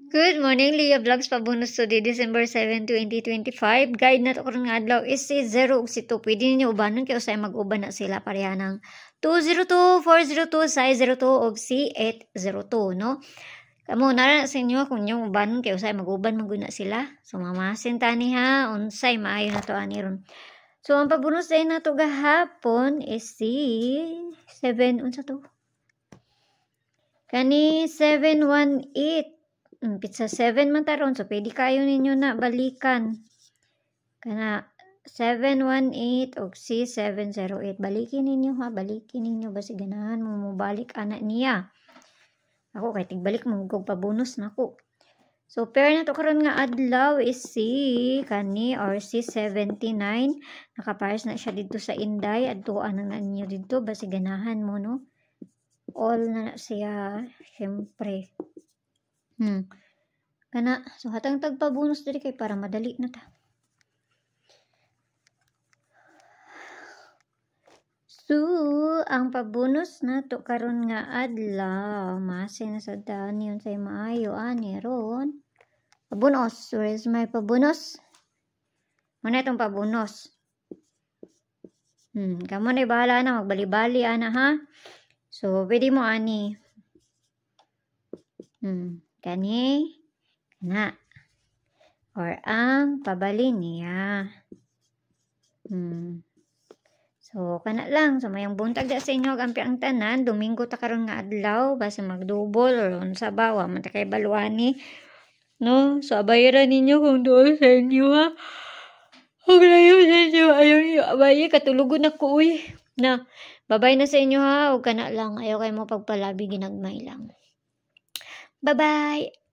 Good morning, Leah Vlogs. Pabonus today, December 7, 2025. Guide na to karon nga adlaw is si 0 ug si 2. Pwede ninyo ubanon kay usay mag-uban na sila pareha ng 202, 402, 602 ug si 802, no? Kamo na sa inyo kung yung ubanon kay usay mag-uban maguna sila. So mamasin tani ha, unsay maayo na to ani ron. So ang pabonus day na to gahapon is si 7 unsa to? Kani 718. Pizza 7 man taron, so pwede kayo ninyo na balikan. Kana 718 og si 708. Balikin ninyo ha, balikin ninyo basi ganahan mo mobalik ana niya. Ako kay tigbalik mo kog pabonus nako. So pair na to karon nga adlaw is si kani or si 79. Nakapares na siya dito sa Inday adtuan na ninyo dito basi ganahan mo no. All na siya syempre. Kana, so hatang tagpabonus diri kay para madali na ta. So, ang pabonus na to karon nga adlaw, masin na sa daan yun say maayo ani ron. Pabonus, where is my pabonus? Muna itong pabonus. Kamo na bahala na magbali-bali ana ha. So, pwede mo ani. Kani na or ang pabali niya. So kana lang sa mayang buntag da sa inyo gampi ang tanan Domingo ta karon nga adlaw basta magdouble or unsa ba wa man ta kay baluani no so abayaran ninyo kung doon sa inyo ha. Huwag layo sa inyo ayaw niyo abay katulugon ako uy na babay na sa inyo ha ug kana lang ayaw kay mo pagpalabi ginagmay lang. Bye-bye!